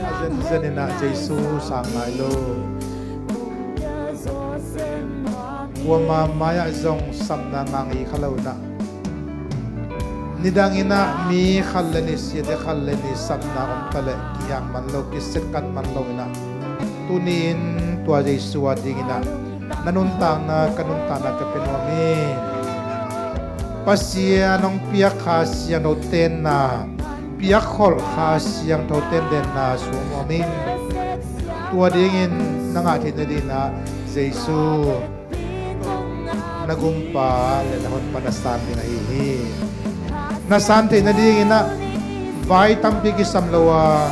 azen zenina Jesu sangai lo wama maya zong samna ngangi khalauna nidangina mi khallani siade khallani samna omtale kiyang manlo kisekat manlo ina tunin tua Jesu adingina nanuntana kanuntana kapenomi pasia nong piak khasiang no tenna piak khol khasiang tho ten den na sumomin tua dingin nangati na dina Jesu nagumpa le nahon panasanti na hihi nasanti na dingina vai tampi ki samlawa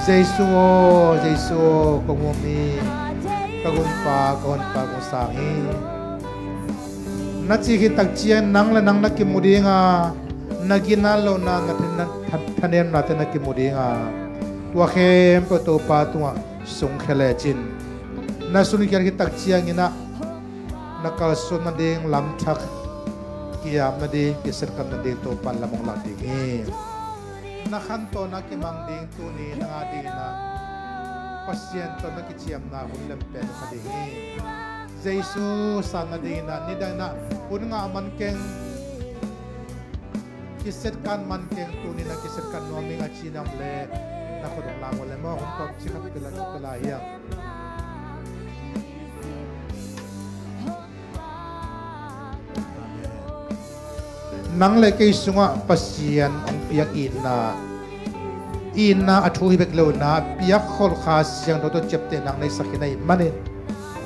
Jesu kongumi kagumpa kahonpa kong sangi nachihi takchian nang la nang nakimudinga naginalo na thanem natin nakimudinga tua khem pa to pa tua sung khelechin nasuni kyar ki takchiang ina nakal sun na ding lam thak kiyam na ding kiser kan na ding to pan lamong la ding nakhan to na kimang ding tu ni nga ding na pasien to na kichiam na hulam pen ka ding Jesu sana ding na nidang na un nga man keng kiset kan man keng tu ni na kiset kan nomi nga chinam le na khudong lang wala mo kung pag chikap pila yang nang le kay sunga pasien ang piyak ina athu hibek lo na piyak khol khas yang to chepte nang nei sakinai manin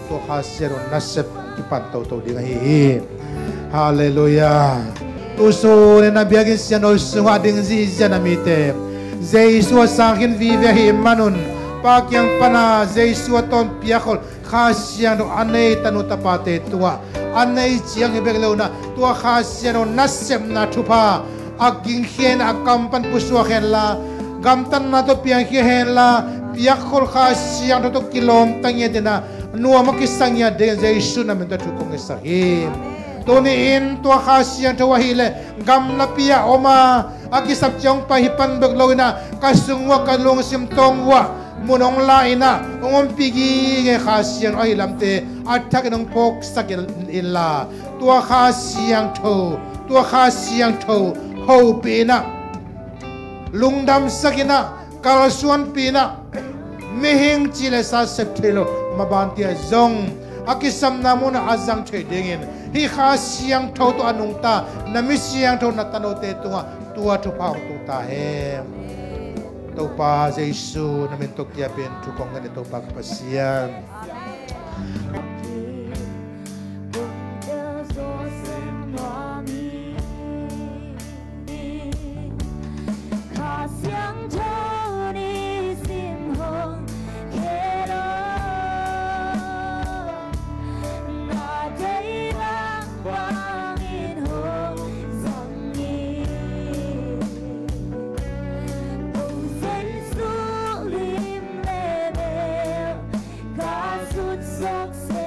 to khasero nasep kipan to dinga hi hallelujah uso ne na biagin sian ol sunga ding zi janamite Jesu sakin vive hi manun pakyang pana Jesu ton piyak khol khas yang do anei tanu tapate tua anei chiang hibek lo na tua khasiano nasem na thupa aking khen akampan puswa khen la gamtan na to piang khen la piak khol khasiang to kilom tangye dena nuwa makisangya de Jesu na men to thukong esahim toni in tua khasiang to wahile gam la pia oma akisap chong pa hipan bek loina kasungwa kalung simtongwa munong laina ongom pigi nge khasiang ai lamte athak nong pok sakil illa tua khasiang tho ho pina lungdam sakina kalsuan pina mehing chile sa septhelo mabantia zong akisam namuna azang thedengin hi khasiang tho to anungta namisiang tho natanote tua thupa tu ta hem topa Jesu namin tokya pen tukong ngani topa kapasian success.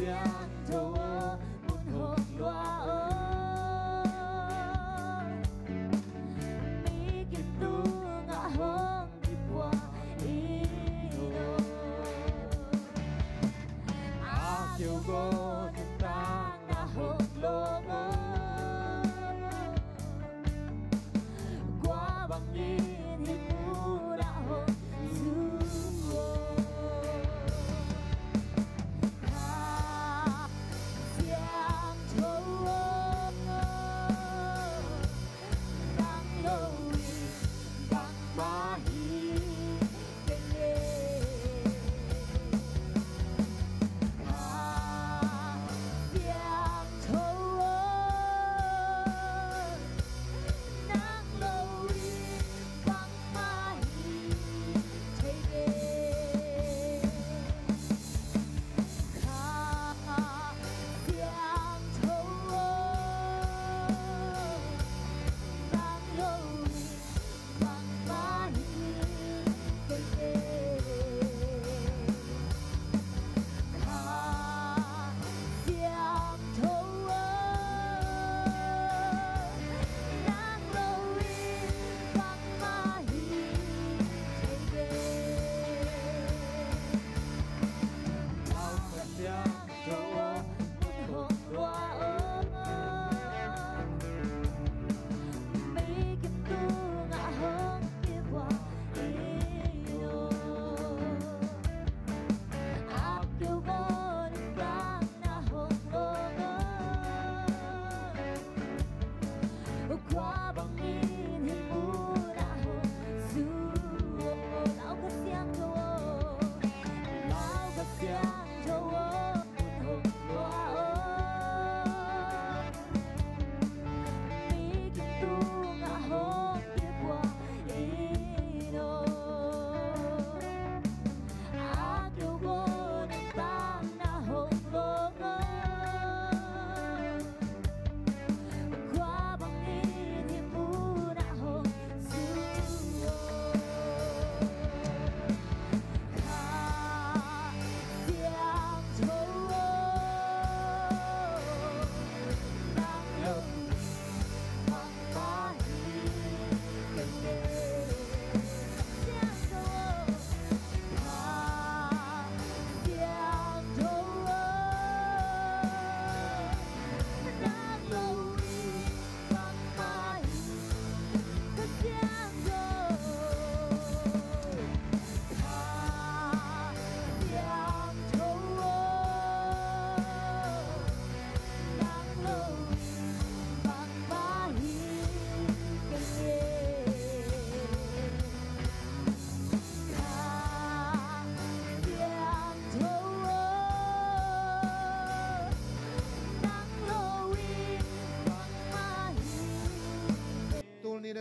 xiang thâu muốn hồn loa mi kim tu ngã hông đi qua ino a kêu go nên ta ngã hông lo qua bằng nhìn thì mu đã hông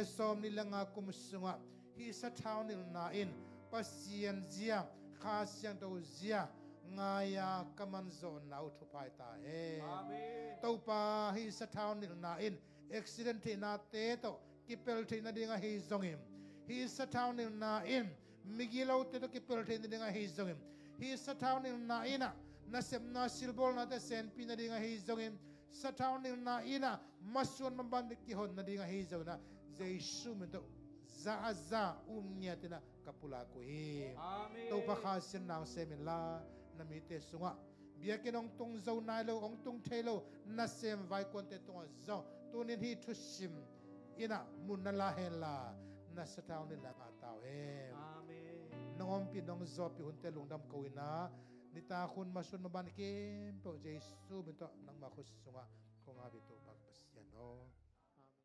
som ni langa kum sunga hi sa thau nil na in pasian zia kha siang to zia ngaya kaman zon nau thu pai ta he amen to pa hi sa thau nil na in accident na te to kipel thina dinga hi zongim hi sa thau nil na in migilo te to kipel thina dinga hi zongim hi sa thau nil na ina na sem na silbol na te sen pina dinga hi zongim sa thau nil na ina masun maband ki hon na dinga hi zona Jesu mento za umnya tina kapula ko hi amen to pa khasin nang semin la namite sunga biakin ong tung zo nailo ong tung thelo na sem vai konte tung zo tunin hi thusim ina munala hela na sataw nila ngataw he amen nongom pinong zo pi hunte lungdam ko ina nita kun masun maban ke po Jesu mento nang makhus sunga ko nga bito pagpasyan no